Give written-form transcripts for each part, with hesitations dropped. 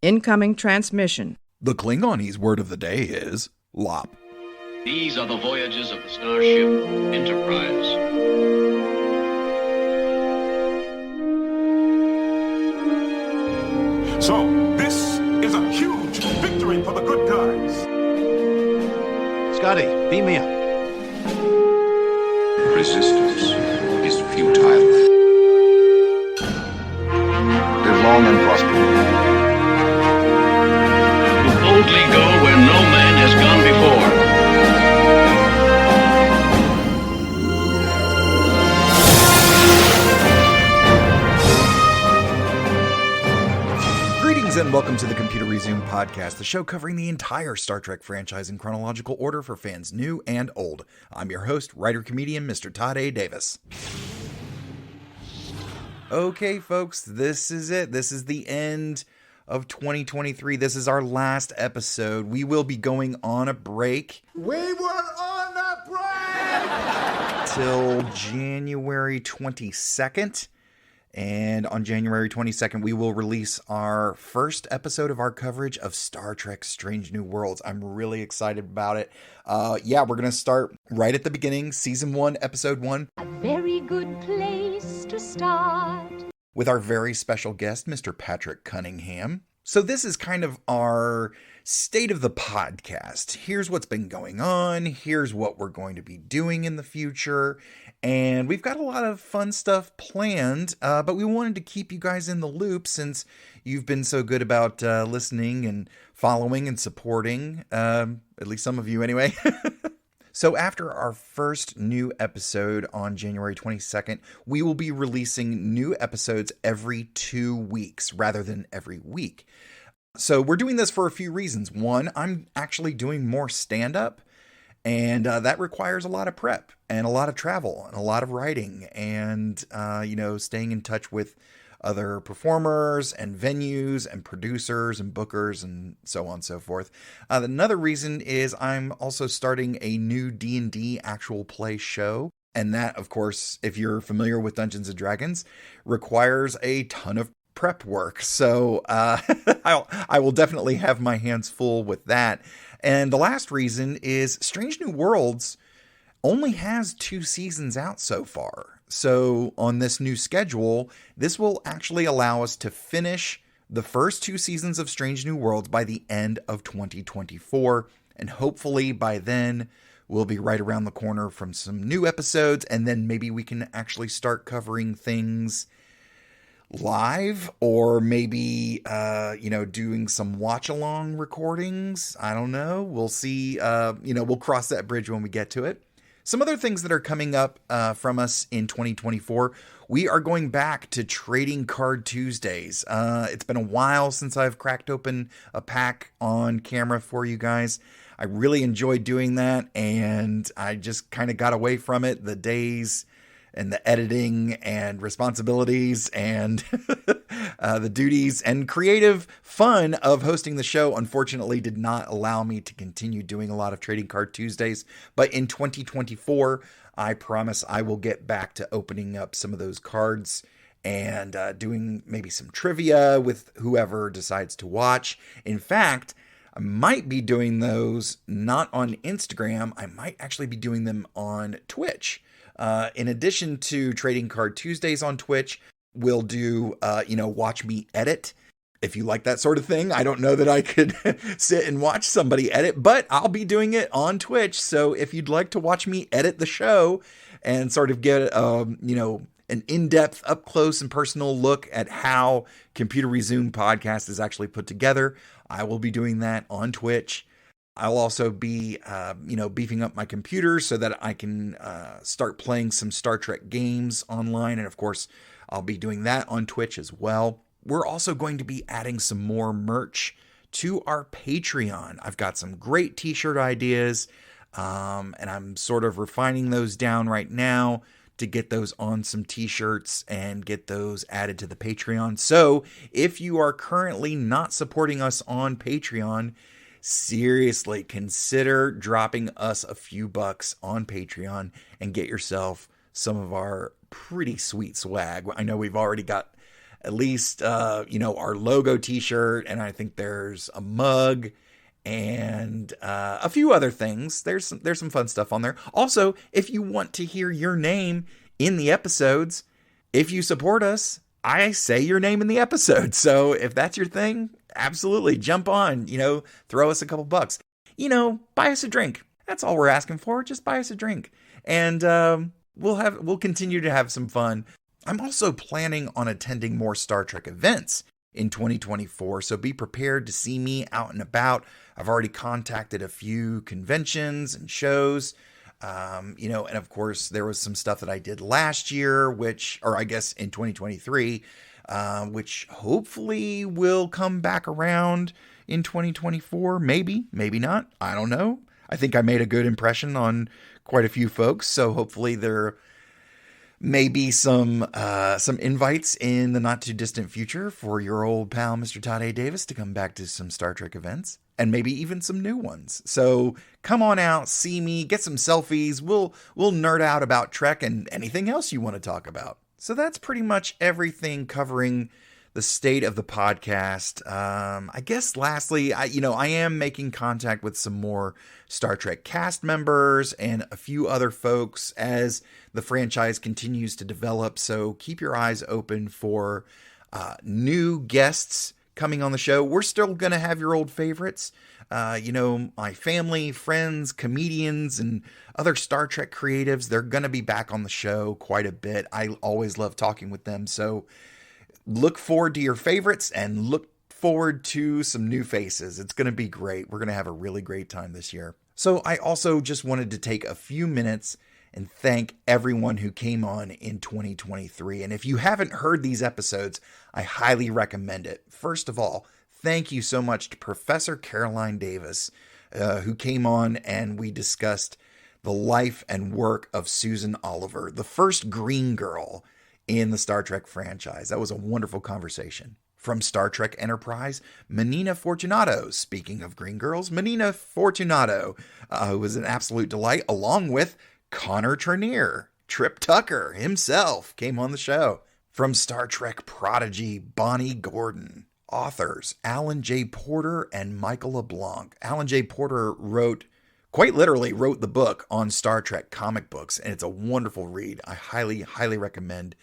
Incoming transmission. The Klingonese word of the day is lop. These are the voyages of the starship Enterprise. So, this is a huge victory for the good guys. Scotty, beam me up. Resistance is futile. Live long and prosper. To boldly go where no man has gone before. Greetings and welcome to the Computer Resume podcast, the show covering the entire Star Trek franchise in chronological order for fans new and old. I'm your host, writer-comedian, Mr. Todd A. Davis. Okay, folks, this is it. This is the end of 2023. This is our last episode. We will be going on a break. We were on a break! Till January 22nd. And on January 22nd, we will release our first episode of our coverage of Star Trek Strange New Worlds. I'm really excited about it. We're going to start right at the beginning, Season 1, Episode 1. A very good place to start. With our very special guest, Mr. Patrick Cunningham. So this is kind of our state of the podcast. Here's what's been going on. Here's what we're going to be doing in the future. And we've got a lot of fun stuff planned, but we wanted to keep you guys in the loop since you've been so good about listening and following and supporting, at least some of you anyway. So after our first new episode on January 22nd, we will be releasing new episodes every 2 weeks rather than every week. So we're doing this for a few reasons. One, I'm actually doing more stand-up. And that requires a lot of prep and a lot of travel and a lot of writing and, staying in touch with other performers and venues and producers and bookers and so on and so forth. Another reason is I'm also starting a new D&D actual play show. And that, of course, if you're familiar with Dungeons & Dragons, requires a ton of prep work. So I will definitely have my hands full with that. And the last reason is Strange New Worlds only has 2 seasons out so far. So on this new schedule, this will actually allow us to finish the first 2 seasons of Strange New Worlds by the end of 2024. And hopefully by then we'll be right around the corner from some new episodes. And then maybe we can actually start covering things live, or maybe doing some watch along recordings. I don't know, we'll see. We'll cross that bridge when we get to it. Some other things that are coming up from us in 2024, we are going back to Trading Card Tuesdays. It's been a while since I've cracked open a pack on camera for you guys. I really enjoyed doing that, and I just kind of got away from it. The days and the editing and responsibilities and the duties and creative fun of hosting the show, unfortunately, did not allow me to continue doing a lot of Trading Card Tuesdays. But in 2024, I promise I will get back to opening up some of those cards and doing maybe some trivia with whoever decides to watch. In fact, I might be doing those not on Instagram. I might actually be doing them on Twitch. In addition to Trading Card Tuesdays on Twitch, we'll do, watch me edit. If you like that sort of thing, I don't know that I could sit and watch somebody edit, but I'll be doing it on Twitch. So if you'd like to watch me edit the show and sort of get, an in-depth, up-close and personal look at how Computer Resume podcast is actually put together, I will be doing that on Twitch. I'll also be, beefing up my computer so that I can start playing some Star Trek games online. And of course, I'll be doing that on Twitch as well. We're also going to be adding some more merch to our Patreon. I've got some great t-shirt ideas, and I'm sort of refining those down right now to get those on some t-shirts and get those added to the Patreon. So if you are currently not supporting us on Patreon, seriously consider dropping us a few bucks on Patreon and get yourself some of our pretty sweet swag. I know we've already got at least, our logo t-shirt. And I think there's a mug and a few other things. There's some fun stuff on there. Also, if you want to hear your name in the episodes, if you support us, I say your name in the episode. So if that's your thing, absolutely jump on, throw us a couple bucks, buy us a drink. That's all we're asking for. Just buy us a drink. And we'll continue to have some fun. I'm also planning on attending more Star Trek events in 2024. So be prepared to see me out and about. I've already contacted a few conventions and shows. And of course there was some stuff that I did last year, in 2023, which hopefully will come back around in 2024. Maybe not. I don't know. I think I made a good impression on quite a few folks. So hopefully there may be some invites in the not too distant future for your old pal, Mr. Todd A. Davis, to come back to some Star Trek events. And maybe even some new ones. So come on out, see me, get some selfies. We'll nerd out about Trek and anything else you want to talk about. So that's pretty much everything covering the state of the podcast. I guess lastly, I am making contact with some more Star Trek cast members and a few other folks as the franchise continues to develop. So keep your eyes open for new guests coming on the show. We're still going to have your old favorites. My family, friends, comedians, and other Star Trek creatives, they're going to be back on the show quite a bit. I always love talking with them. So look forward to your favorites and look forward to some new faces. It's going to be great. We're going to have a really great time this year. So I also just wanted to take a few minutes and thank everyone who came on in 2023. And if you haven't heard these episodes, I highly recommend it. First of all, thank you so much to Professor Caroline Davis, who came on and we discussed the life and work of Susan Oliver, the first green girl in the Star Trek franchise. That was a wonderful conversation. From Star Trek Enterprise, Menina Fortunato. Speaking of green girls, Menina Fortunato, who was an absolute delight, along with Connor Trenier. Trip Tucker himself came on the show. From Star Trek prodigy Bonnie Gordon. Authors Alan J. Porter and Michael LeBlanc. Alan J. Porter quite literally wrote the book on Star Trek comic books, and it's a wonderful read. I highly, highly recommend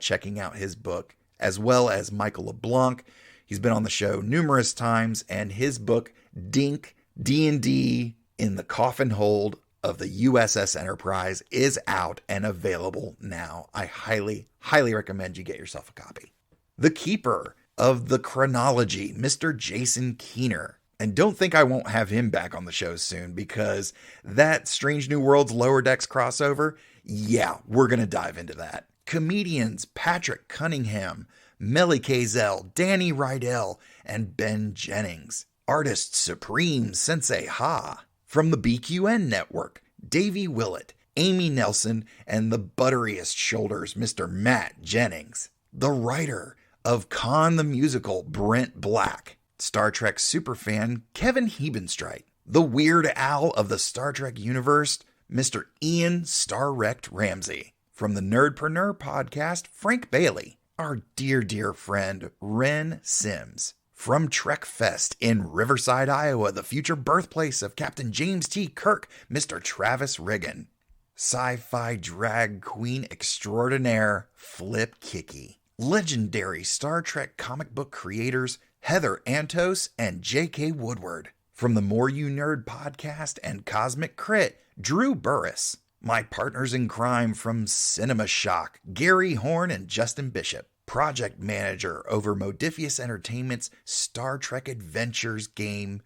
checking out his book, as well as Michael LeBlanc. He's been on the show numerous times, and his book, Dink, D&D in the Coffin Hold of the USS Enterprise, is out and available now. I highly, highly recommend you get yourself a copy. The Keeper of the Chronology, Mr. Jason Keener. And don't think I won't have him back on the show soon, because that Strange New Worlds Lower Decks crossover, yeah, we're going to dive into that. Comedians Patrick Cunningham, Melly Kazel, Danny Rydell, and Ben Jennings. Artist Supreme Sensei Ha. From the BQN Network, Davey Willett, Amy Nelson, and the butteriest shoulders, Mr. Matt Jennings. The writer of Khan the Musical, Brent Black. Star Trek superfan Kevin Hebenstreit. The Weird Al of the Star Trek universe, Mr. Ian Star-Wrecked Ramsey. From the Nerdpreneur podcast, Frank Bailey. Our dear, dear friend, Ren Sims. From Trek Fest in Riverside, Iowa, the future birthplace of Captain James T. Kirk, Mr. Travis Riggin. Sci-fi drag queen extraordinaire, Flip Kicky. Legendary Star Trek comic book creators, Heather Antos and J.K. Woodward. From the More You Nerd podcast and Cosmic Crit, Drew Burris. My partners in crime from Cinema Shock, Gary Horn and Justin Bishop. Project manager over Modifius Entertainment's Star Trek Adventures game,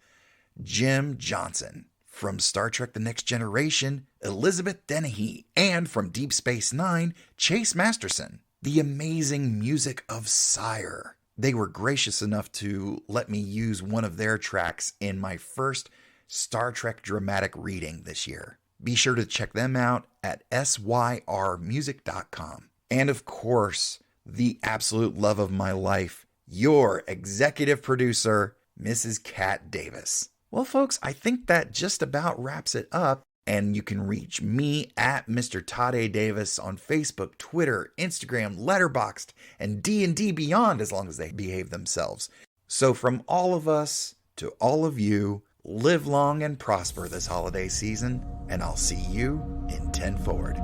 Jim Johnson. From Star Trek The Next Generation, Elizabeth Dennehy. And from Deep Space Nine, Chase Masterson. The amazing music of Sire. They were gracious enough to let me use one of their tracks in my first Star Trek dramatic reading this year. Be sure to check them out at syrmusic.com. And of course, the absolute love of my life, your executive producer, Mrs. Kat Davis. Well, folks, I think that just about wraps it up. And you can reach me at Mr. Todd A. Davis on Facebook, Twitter, Instagram, Letterboxd, and D&D Beyond as long as they behave themselves. So from all of us to all of you, live long and prosper this holiday season, and I'll see you in 10 Forward.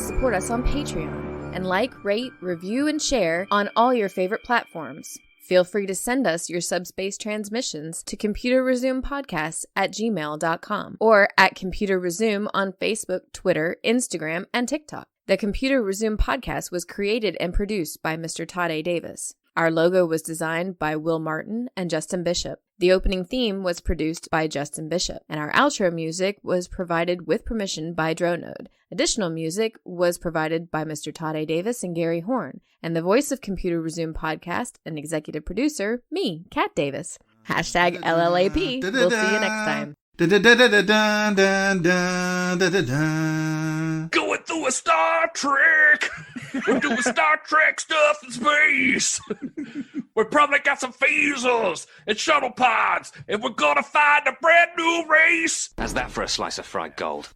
Support us on Patreon and like, rate, review, and share on all your favorite platforms. Feel free to send us your subspace transmissions to computerresumepodcasts@gmail.com or at Computer Resume on Facebook, Twitter, Instagram, and TikTok. The Computer Resume podcast was created and produced by Mr. Todd A. Davis. Our logo was designed by Will Martin and Justin Bishop. The opening theme was produced by Justin Bishop, and our outro music was provided with permission by Dronode. Additional music was provided by Mr. Todd A. Davis and Gary Horn, and the voice of Computer Resume podcast and executive producer, me, Kat Davis. Hashtag LLAP. We'll see you next time. Going through a Star Trek. We're doing Star Trek stuff in space. We probably got some phasers and shuttle pods, and we're gonna find a brand new race. How's that for a slice of fried gold?